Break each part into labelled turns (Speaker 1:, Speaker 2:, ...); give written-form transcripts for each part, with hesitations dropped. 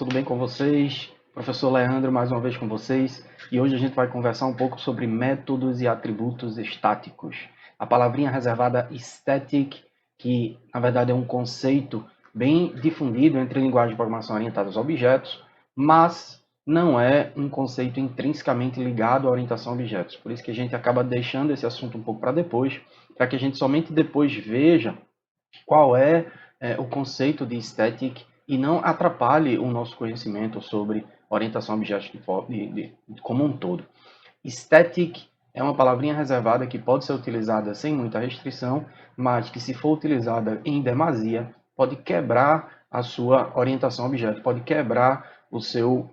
Speaker 1: Tudo bem com vocês? Professor Leandro mais uma vez com vocês, e hoje a gente vai conversar um pouco sobre métodos e atributos estáticos. A palavrinha reservada static, que na verdade é um conceito bem difundido entre linguagens de programação orientadas a objetos, mas não é um conceito intrinsecamente ligado à orientação a objetos. Por isso que a gente acaba deixando esse assunto um pouco para depois, para que a gente somente depois veja qual é o conceito de static e não atrapalhe o nosso conhecimento sobre orientação a objetos como um todo. Static é uma palavrinha reservada que pode ser utilizada sem muita restrição, mas que se for utilizada em demasia, pode quebrar a sua orientação a objeto, pode quebrar o seu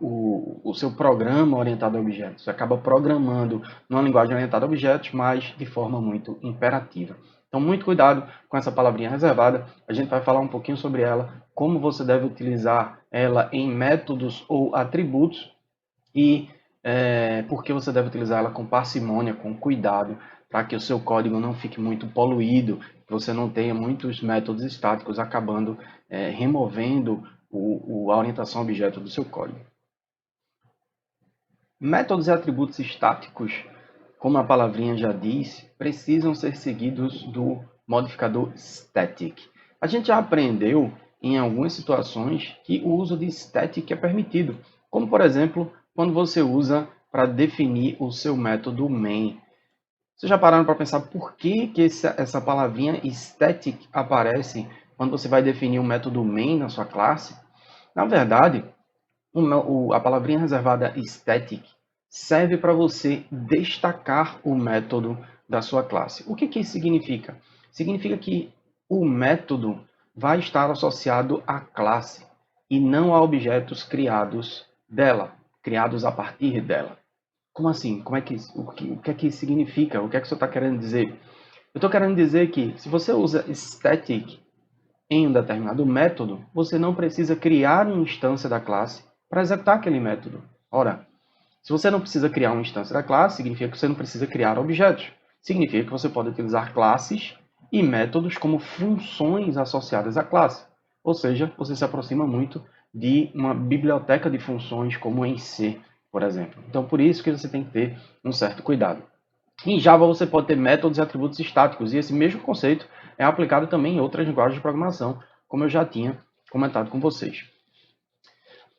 Speaker 1: programa orientado a objetos. Você acaba programando numa linguagem orientada a objetos, mas de forma muito imperativa. Então, muito cuidado com essa palavrinha reservada. A gente vai falar um pouquinho sobre ela, como você deve utilizar ela em métodos ou atributos e por que você deve utilizar ela com parcimônia, com cuidado, para que o seu código não fique muito poluído, que você não tenha muitos métodos estáticos acabando removendo a orientação a objeto do seu código. Métodos e atributos estáticos, como a palavrinha já diz, precisam ser seguidos do modificador static. A gente já aprendeu em algumas situações que o uso de static é permitido, como por exemplo, quando você usa para definir o seu método main. Vocês já pararam para pensar por que essa palavrinha static aparece quando você vai definir o método main na sua classe? Na verdade, a palavrinha reservada static serve para você destacar o método da sua classe. O que isso significa? Significa que o método vai estar associado à classe e não a objetos criados dela, criados a partir dela. Como assim? O que é que isso significa? O que é que você está querendo dizer? Eu estou querendo dizer que se você usa static em um determinado método, você não precisa criar uma instância da classe para executar aquele método. Ora, se você não precisa criar uma instância da classe, significa que você não precisa criar objetos. Significa que você pode utilizar classes e métodos como funções associadas à classe. Ou seja, você se aproxima muito de uma biblioteca de funções como em C, por exemplo. Então, por isso que você tem que ter um certo cuidado. Em Java, você pode ter métodos e atributos estáticos, e esse mesmo conceito é aplicado também em outras linguagens de programação, como eu já tinha comentado com vocês.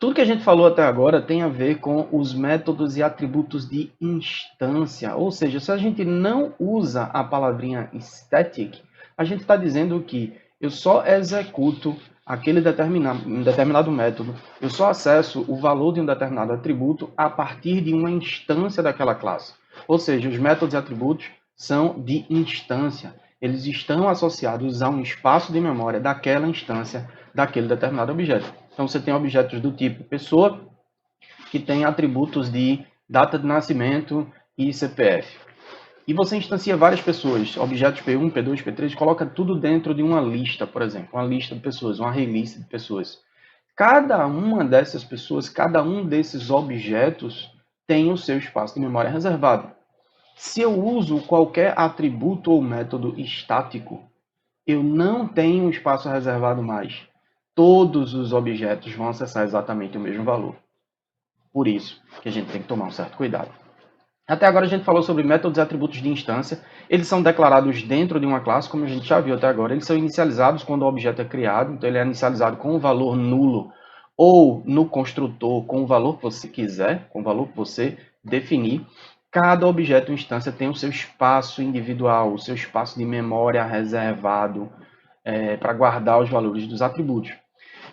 Speaker 1: Tudo que a gente falou até agora tem a ver com os métodos e atributos de instância. Ou seja, se a gente não usa a palavrinha static, a gente está dizendo que eu só executo aquele determinado método, eu só acesso o valor de um determinado atributo a partir de uma instância daquela classe. Ou seja, os métodos e atributos são de instância. Eles estão associados a um espaço de memória daquela instância, daquele determinado objeto. Então, você tem objetos do tipo pessoa, que tem atributos de data de nascimento e CPF. E você instancia várias pessoas, objetos P1, P2, P3, coloca tudo dentro de uma lista, por exemplo, uma lista de pessoas, uma array list de pessoas. Cada uma dessas pessoas, cada um desses objetos tem o seu espaço de memória reservado. Se eu uso qualquer atributo ou método estático, eu não tenho espaço reservado mais. Todos os objetos vão acessar exatamente o mesmo valor. Por isso que a gente tem que tomar um certo cuidado. Até agora a gente falou sobre métodos e atributos de instância. Eles são declarados dentro de uma classe, como a gente já viu até agora. Eles são inicializados quando o objeto é criado. Então ele é inicializado com o valor nulo ou no construtor com o valor que você quiser, com o valor que você definir. Cada objeto instância tem o seu espaço individual, o seu espaço de memória reservado para guardar os valores dos atributos.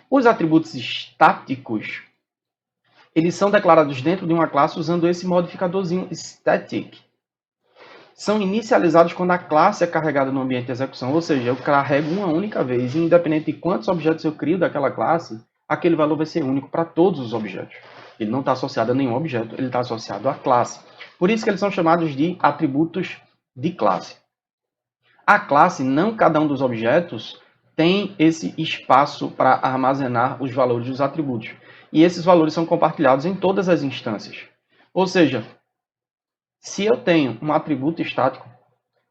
Speaker 1: Os atributos estáticos, eles são declarados dentro de uma classe usando esse modificadorzinho static. São inicializados quando a classe é carregada no ambiente de execução, ou seja, eu carrego uma única vez, e independente de quantos objetos eu crio daquela classe, aquele valor vai ser único para todos os objetos. Ele não está associado a nenhum objeto, ele está associado à classe. Por isso que eles são chamados de atributos de classe. A classe, não cada um dos objetos, tem esse espaço para armazenar os valores dos atributos. E esses valores são compartilhados em todas as instâncias. Ou seja, se eu tenho um atributo estático,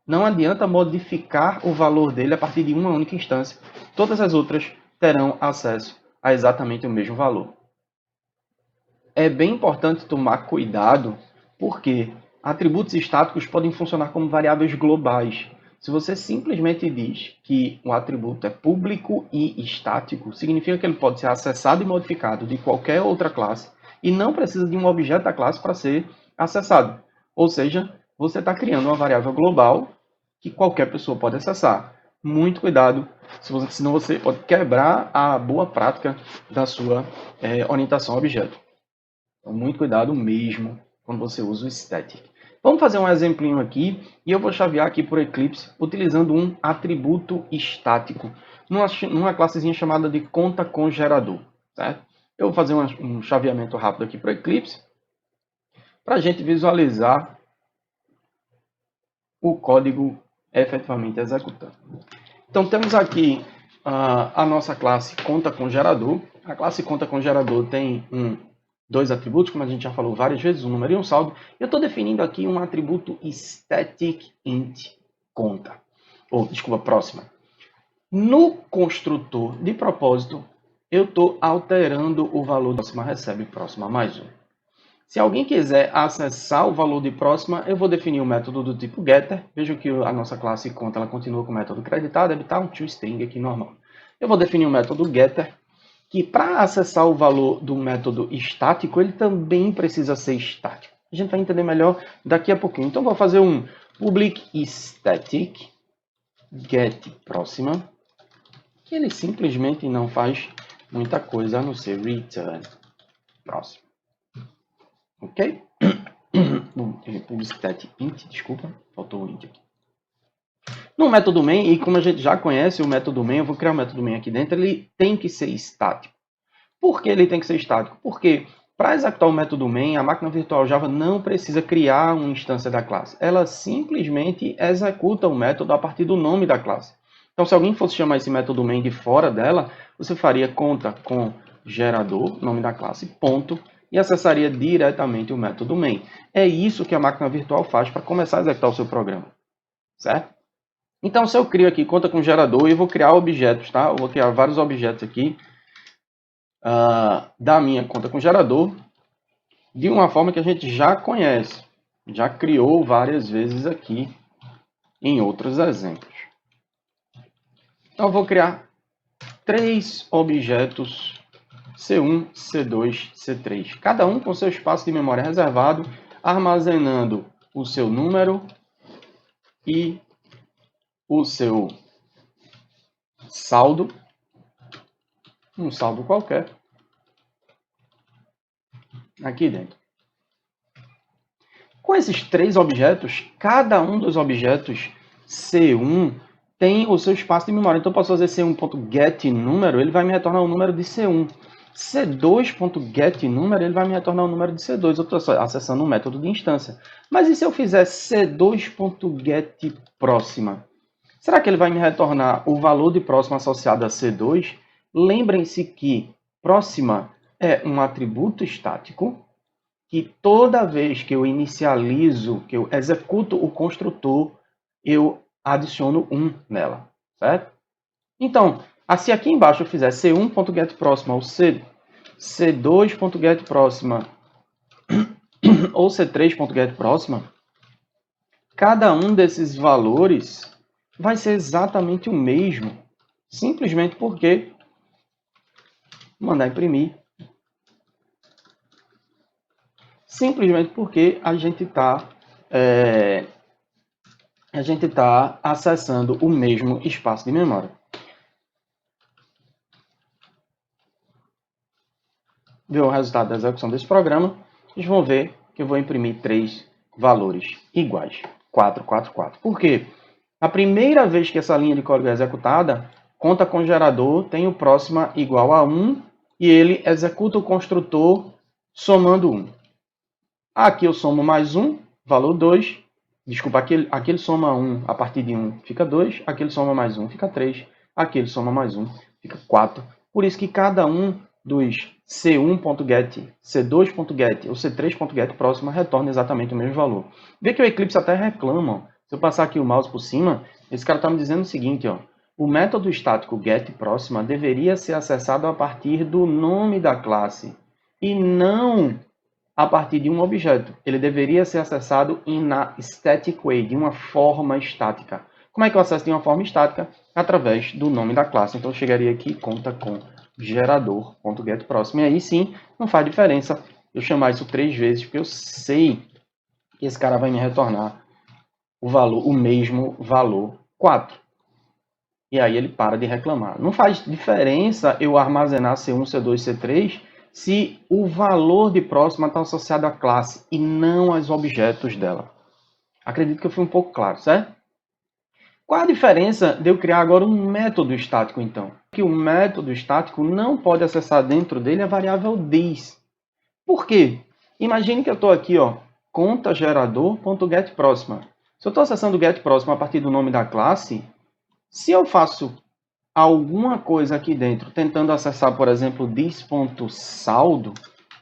Speaker 1: não adianta modificar o valor dele a partir de uma única instância. Todas as outras terão acesso a exatamente o mesmo valor. é bem importante tomar cuidado, porque atributos estáticos podem funcionar como variáveis globais. Se você simplesmente diz que um atributo é público e estático, significa que ele pode ser acessado e modificado de qualquer outra classe e não precisa de um objeto da classe para ser acessado. Ou seja, você está criando uma variável global que qualquer pessoa pode acessar. Muito cuidado, senão você pode quebrar a boa prática da sua orientação a objeto. Então, muito cuidado mesmo quando você usa o static. Vamos fazer um exemplinho aqui e eu vou chavear aqui por Eclipse utilizando um atributo estático numa classezinha chamada de conta com gerador. Certo? Eu vou fazer um chaveamento rápido aqui por Eclipse para a gente visualizar o código efetivamente executando. Então temos aqui a nossa classe conta com gerador. A classe conta com gerador tem dois atributos, como a gente já falou várias vezes, um número e um saldo. Eu estou definindo aqui um atributo static int conta, próxima. No construtor de propósito, eu estou alterando o valor de próxima recebe próxima mais um. Se alguém quiser acessar o valor de próxima, eu vou definir um método do tipo getter. Vejam que a nossa classe conta ela continua com o método creditar, deve estar um toString aqui normal. Eu vou definir um método getter, que para acessar o valor do método estático, ele também precisa ser estático. A gente vai entender melhor daqui a pouquinho. Então, vou fazer um public static get próxima, que ele simplesmente não faz muita coisa a não ser return próximo. Ok? Public static int, desculpa, faltou o int aqui. No método main, e como a gente já conhece o método main, eu vou criar o método main aqui dentro, ele tem que ser estático. Por que ele tem que ser estático? Porque para executar o método main, a máquina virtual Java não precisa criar uma instância da classe. Ela simplesmente executa o método a partir do nome da classe. Então, se alguém fosse chamar esse método main de fora dela, você faria conta com gerador, nome da classe, ponto, e acessaria diretamente o método main. É isso que a máquina virtual faz para começar a executar o seu programa. Certo? Então, se eu crio aqui conta com gerador, eu vou criar objetos, tá? Eu vou criar vários objetos aqui da minha conta com gerador de uma forma que a gente já conhece. Já criou várias vezes aqui em outros exemplos. Então, eu vou criar 3 objetos C1, C2, C3. Cada um com seu espaço de memória reservado, armazenando o seu número e o seu saldo, um saldo qualquer, aqui dentro. Com esses 3 objetos, cada um dos objetos C1 tem o seu espaço de memória. Então, eu posso fazer C1.getNúmero, ele vai me retornar o número de C1. C2.getNúmero, ele vai me retornar o número de C2. Eu estou acessando um método de instância. Mas e se eu fizer C2.getPróxima? Será que ele vai me retornar o valor de próxima associado a C2? Lembrem-se que próxima é um atributo estático que toda vez que eu inicializo, que eu executo o construtor, eu adiciono 1 nela, certo? Então, se aqui embaixo eu fizer C1.getPróxima ou C2.getPróxima ou C3.getPróxima, cada um desses valores vai ser exatamente o mesmo, simplesmente porque vou mandar imprimir. Simplesmente porque a gente está acessando o mesmo espaço de memória. Ver o resultado da execução desse programa, vocês vão ver que eu vou imprimir 3 valores iguais. 4, 4, 4. Por quê? A primeira vez que essa linha de código é executada, conta com gerador tem o próxima igual a 1 e ele executa o construtor somando 1. Aqui eu somo mais 1, valor 2. Desculpa, aqui ele soma 1 a partir de 1, fica 2. Aqui ele soma mais 1, fica 3. Aqui ele soma mais 1, fica 4. Por isso que cada um dos C1.get, C2.get ou C3.get próxima retorna exatamente o mesmo valor. Vê que o Eclipse até reclama. Ó. Se eu passar aqui o mouse por cima, esse cara está me dizendo o seguinte, ó. O método estático getPróxima deveria ser acessado a partir do nome da classe. e não a partir de um objeto. Ele deveria ser acessado na static way, de uma forma estática. Como é que eu acesso de uma forma estática? Através do nome da classe. Então eu chegaria aqui, conta com gerador.getPróximo. E aí sim, não faz diferença eu chamar isso 3 vezes, porque eu sei que esse cara vai me retornar o mesmo valor 4. E aí ele para de reclamar. Não faz diferença eu armazenar C1, C2, C3 se o valor de próxima está associado à classe e não aos objetos dela. Acredito que eu fui um pouco claro, certo? Qual a diferença de eu criar agora um método estático, então? Que o método estático não pode acessar dentro dele a variável this. Por quê? Imagine que eu estou aqui, ó, conta gerador.getPróxima. Se eu estou acessando o getPróxima a partir do nome da classe, se eu faço alguma coisa aqui dentro, tentando acessar, por exemplo, this.saldo,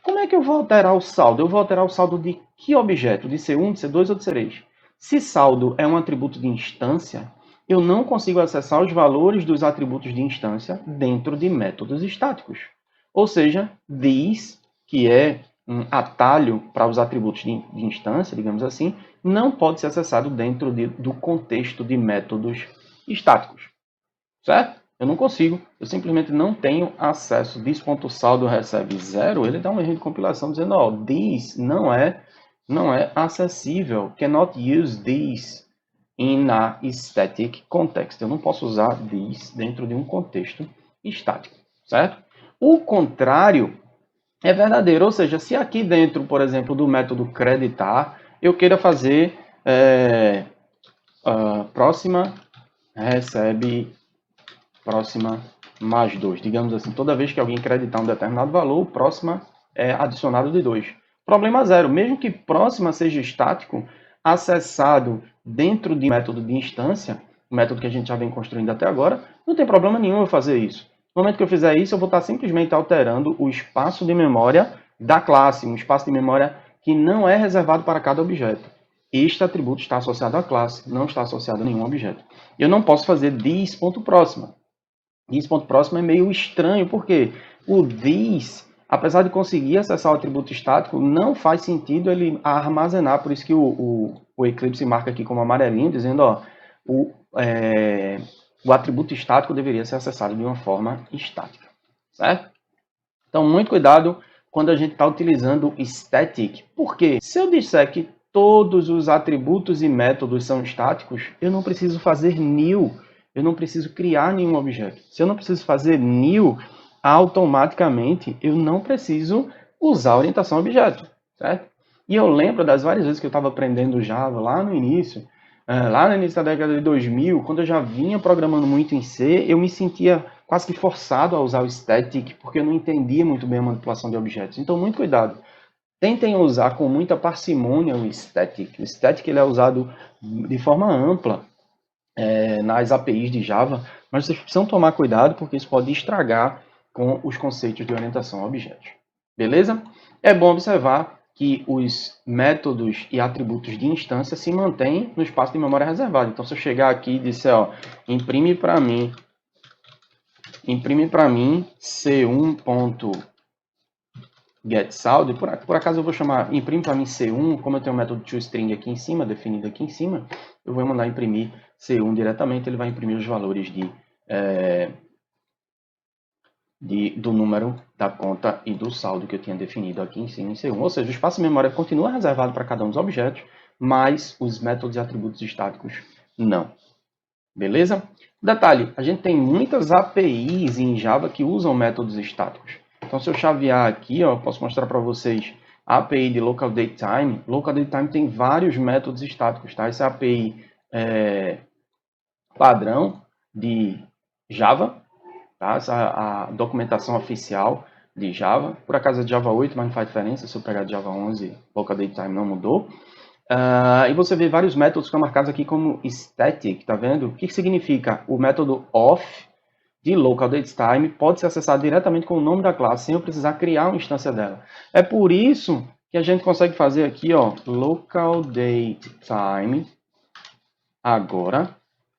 Speaker 1: como é que eu vou alterar o saldo? Eu vou alterar o saldo de que objeto? De C1, de C2 ou de C3? Se saldo é um atributo de instância, eu não consigo acessar os valores dos atributos de instância dentro de métodos estáticos. Ou seja, this, que é um atalho para os atributos de instância, digamos assim, não pode ser acessado dentro do contexto de métodos estáticos. Certo? Eu não consigo, eu simplesmente não tenho acesso. This.saldo recebe 0, ele dá um erro de compilação dizendo, ó, this não é acessível. Cannot use this in a static context. Eu não posso usar this dentro de um contexto estático, certo? O contrário é verdadeiro, ou seja, se aqui dentro, por exemplo, do método creditar, eu queira fazer próxima recebe próxima mais 2. Digamos assim, toda vez que alguém creditar um determinado valor, o próxima é adicionado de 2. Problema zero. Mesmo que próxima seja estático, acessado dentro de método de instância, o método que a gente já vem construindo até agora, não tem problema nenhum eu fazer isso. No momento que eu fizer isso, eu vou estar simplesmente alterando o espaço de memória da classe, um espaço de memória que não é reservado para cada objeto. Este atributo está associado à classe, não está associado a nenhum objeto. Eu não posso fazer this.próxima. This.próximo é meio estranho, porque o this, apesar de conseguir acessar o atributo estático, não faz sentido ele armazenar, por isso que o Eclipse marca aqui como amarelinho, dizendo, ó, o atributo estático deveria ser acessado de uma forma estática, certo? Então, muito cuidado quando a gente está utilizando static, porque se eu disser que todos os atributos e métodos são estáticos, eu não preciso fazer new, eu não preciso criar nenhum objeto. Se eu não preciso fazer new, automaticamente eu não preciso usar orientação a objeto, certo? E eu lembro das várias vezes que eu estava aprendendo Java lá no início da década de 2000, quando eu já vinha programando muito em C, eu me sentia quase que forçado a usar o static, porque eu não entendia muito bem a manipulação de objetos. Então, muito cuidado. Tentem usar com muita parcimônia o static. O static ele é usado de forma ampla nas APIs de Java, mas vocês precisam tomar cuidado porque isso pode estragar com os conceitos de orientação a objetos. Beleza? É bom observar que os métodos e atributos de instância se mantêm no espaço de memória reservado. Então, se eu chegar aqui e disser, ó, imprime para mim C1.getSaldo, por acaso eu vou chamar imprime para mim C1, como eu tenho o método toString aqui em cima, definido aqui em cima, eu vou mandar imprimir C1 diretamente, ele vai imprimir os valores do número da conta e do saldo que eu tinha definido aqui em cima em C1. Ou seja, o espaço de memória continua reservado para cada um dos objetos, mas os métodos e atributos estáticos não. Beleza? Detalhe, a gente tem muitas APIs em Java que usam métodos estáticos. Então, se eu chavear aqui, ó, eu posso mostrar para vocês a API de Local Datetime. Local Datetime tem vários métodos estáticos, tá? Essa é a API padrão de Java, tá? Essa é a documentação oficial de Java. Por acaso é de Java 8, mas não faz diferença. Se eu pegar de Java 11, Local Datetime não mudou. E você vê vários métodos que estão marcados aqui como static, tá vendo? O que significa? O método off de local datetime pode ser acessado diretamente com o nome da classe, sem eu precisar criar uma instância dela. É por isso que a gente consegue fazer aqui, ó, local datetime agora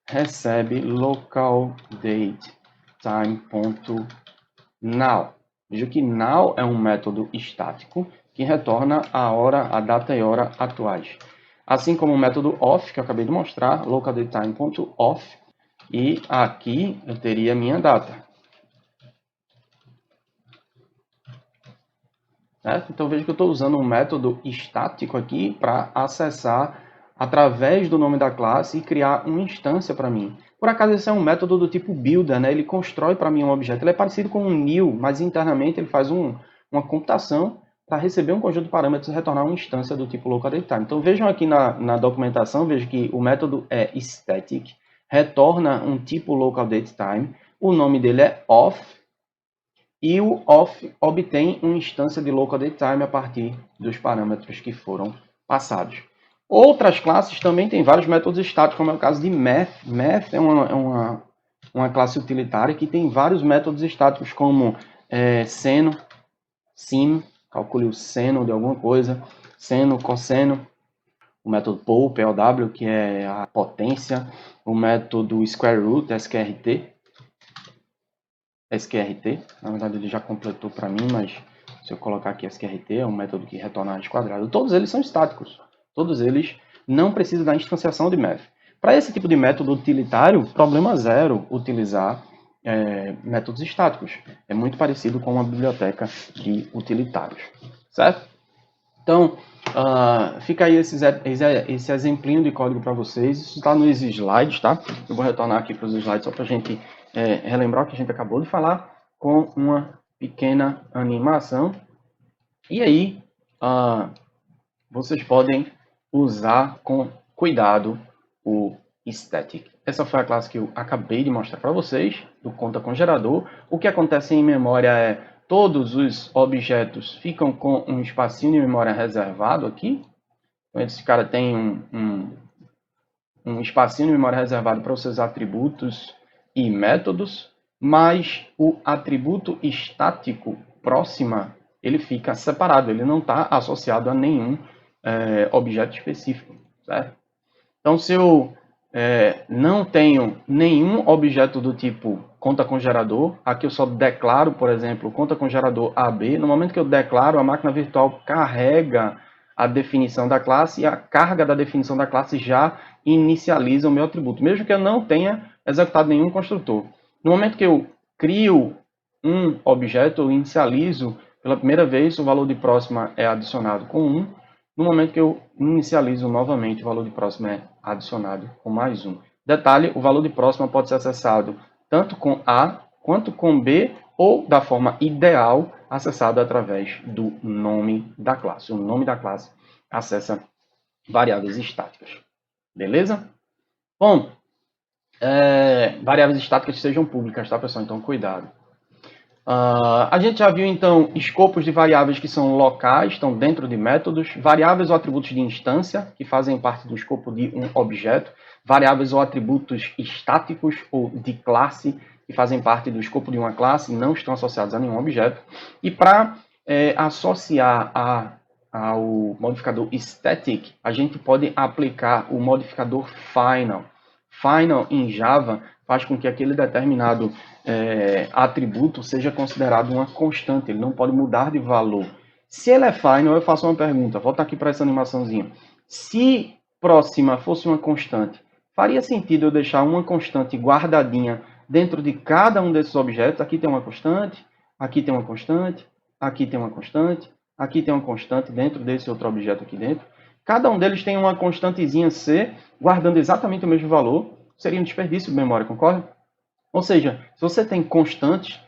Speaker 1: recebe local datetime.now. Veja que now é um método estático que retorna a hora, a data e hora atuais. Assim como o método off, que eu acabei de mostrar, localDateTime.off, e aqui eu teria a minha data. Certo? Então veja que eu estou usando um método estático aqui para acessar através do nome da classe e criar uma instância para mim. Por acaso esse é um método do tipo builder, né? Ele constrói para mim um objeto. Ele é parecido com um new, mas internamente ele faz uma computação para receber um conjunto de parâmetros e retornar uma instância do tipo localDateTime. Então vejam aqui na documentação, veja que o método é static, retorna um tipo localDateTime, o nome dele é off, e o off obtém uma instância de localDateTime a partir dos parâmetros que foram passados. Outras classes também têm vários métodos estáticos, como é o caso de math. Math é uma classe utilitária que tem vários métodos estáticos, como seno, sin, calcule o seno de alguma coisa, seno, cosseno, o método POW, POW, que é a potência, o método square root, SQRT, na verdade ele já completou para mim, mas se eu colocar aqui SQRT, é um método que retorna a raiz quadrada. Todos eles são estáticos, todos eles não precisam da instanciação de math. Para esse tipo de método utilitário, problema zero utilizar métodos estáticos. É muito parecido com uma biblioteca de utilitários, certo? Então, fica aí esse exemplinho de código para vocês. Isso está nos slides, tá? Eu vou retornar aqui para os slides só para a gente relembrar o que a gente acabou de falar com uma pequena animação. E aí, vocês podem usar com cuidado o static. Essa foi a classe que eu acabei de mostrar para vocês, do conta com gerador. O que acontece em memória é todos os objetos ficam com um espacinho de memória reservado aqui. Então, esse cara tem um espacinho de memória reservado para os seus atributos e métodos, mas o atributo estático próxima, ele fica separado, ele não está associado a nenhum objeto específico, certo? Então, se eu não tenho nenhum objeto do tipo conta com gerador, aqui eu só declaro, por exemplo, conta com gerador AB. No momento que eu declaro, a máquina virtual carrega a definição da classe e a carga da definição da classe já inicializa o meu atributo, mesmo que eu não tenha executado nenhum construtor. No momento que eu crio um objeto, eu inicializo pela primeira vez, o valor de próxima é adicionado com 1. No momento que eu inicializo novamente, o valor de próxima é adicionado com mais 1. Detalhe, o valor de próxima pode ser acessado tanto com A quanto com B, ou da forma ideal, acessado através do nome da classe. O nome da classe acessa variáveis estáticas. Beleza? Bom, variáveis estáticas sejam públicas, tá, pessoal? Então, cuidado. A gente já viu, então, escopos de variáveis que são locais, estão dentro de métodos, variáveis ou atributos de instância, que fazem parte do escopo de um objeto, variáveis ou atributos estáticos ou de classe, que fazem parte do escopo de uma classe e não estão associados a nenhum objeto. E para associar ao modificador static, a gente pode aplicar o modificador final. Final, em Java, faz com que aquele determinado atributo seja considerado uma constante, ele não pode mudar de valor. Se ele é final, eu faço uma pergunta, volta aqui para essa animaçãozinha. Se próxima fosse uma constante, faria sentido eu deixar uma constante guardadinha dentro de cada um desses objetos? Aqui tem uma constante, aqui tem uma constante, aqui tem uma constante, aqui tem uma constante dentro desse outro objeto aqui dentro. Cada um deles tem uma constantezinha C, guardando exatamente o mesmo valor. Seria um desperdício de memória, concorda? Ou seja, se você tem constantes,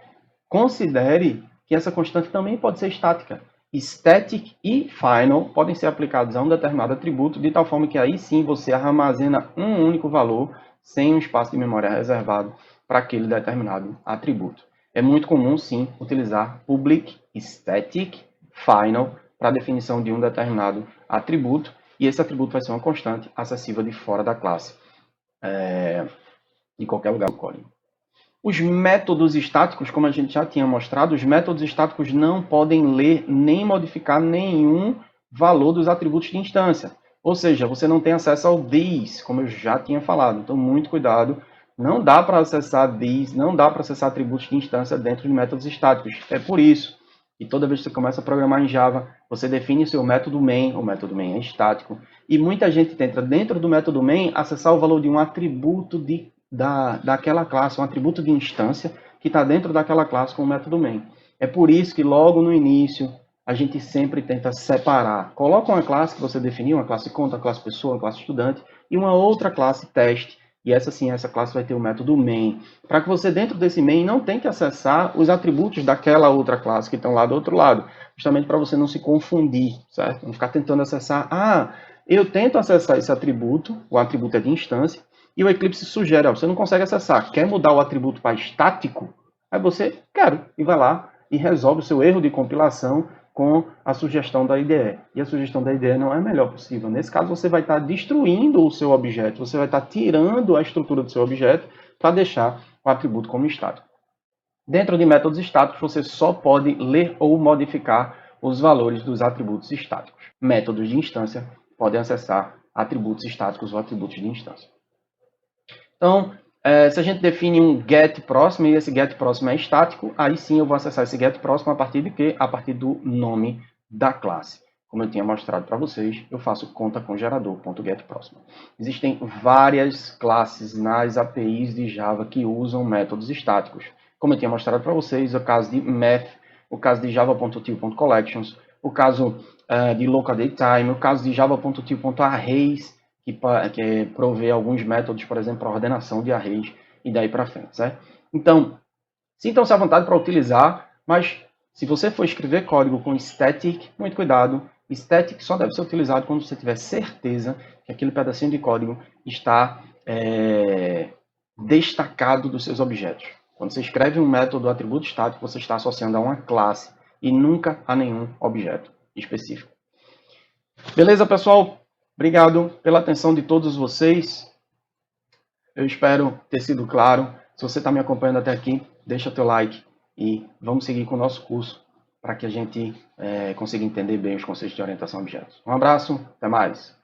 Speaker 1: considere que essa constante também pode ser estática. Static e final podem ser aplicados a um determinado atributo, de tal forma que aí sim você armazena um único valor sem um espaço de memória reservado para aquele determinado atributo. É muito comum, sim, utilizar public, static, final para a definição de um determinado atributo, e esse atributo vai ser uma constante acessível de fora da classe, de qualquer lugar do código. Os métodos estáticos, como a gente já tinha mostrado, os métodos estáticos não podem ler nem modificar nenhum valor dos atributos de instância. Ou seja, você não tem acesso ao this, como eu já tinha falado. Então, muito cuidado. Não dá para acessar this, não dá para acessar atributos de instância dentro de métodos estáticos. É por isso E toda vez que você começa a programar em Java, você define o seu método main, o método main é estático, e muita gente tenta, dentro do método main, acessar o valor de um atributo daquela classe, um atributo de instância que está dentro daquela classe com o método main. É por isso que logo no início, a gente sempre tenta separar. Coloca uma classe que você definiu, uma classe conta, uma classe pessoa, uma classe estudante, e uma outra classe teste, e essa sim, essa classe vai ter o método main, para que você dentro desse main não tenha que acessar os atributos daquela outra classe que estão lá do outro lado, justamente para você não se confundir, certo? Não ficar tentando acessar, eu tento acessar esse atributo, o atributo é de instância, e o Eclipse sugere, você não consegue acessar, quer mudar o atributo para estático? Aí você, quero, e vai lá e resolve o seu erro de compilação com a sugestão da IDE. E a sugestão da IDE não é a melhor possível. Nesse caso, você vai estar destruindo o seu objeto, você vai estar tirando a estrutura do seu objeto para deixar o atributo como estático. Dentro de métodos estáticos, você só pode ler ou modificar os valores dos atributos estáticos. Métodos de instância podem acessar atributos estáticos ou atributos de instância. Então, se a gente define um get próximo e esse get próximo é estático, aí sim eu vou acessar esse get próximo a partir de quê? A partir do nome da classe. Como eu tinha mostrado para vocês, eu faço conta com gerador.getPróximo. Existem várias classes nas APIs de Java que usam métodos estáticos. Como eu tinha mostrado para vocês, o caso de math, o caso de java.til.collections, o caso de localDateTime, o caso de java.til.arrays, que provê alguns métodos, por exemplo, para ordenação de arrays e daí para frente, certo? Então, sintam-se à vontade para utilizar, mas se você for escrever código com static, muito cuidado. Static só deve ser utilizado quando você tiver certeza que aquele pedacinho de código está destacado dos seus objetos. Quando você escreve um método atributo estático, você está associando a uma classe e nunca a nenhum objeto específico. Beleza, pessoal? Obrigado pela atenção de todos vocês. Eu espero ter sido claro. Se você está me acompanhando até aqui, deixa teu like e vamos seguir com o nosso curso para que a gente consiga entender bem os conceitos de orientação a objetos. Um abraço, até mais.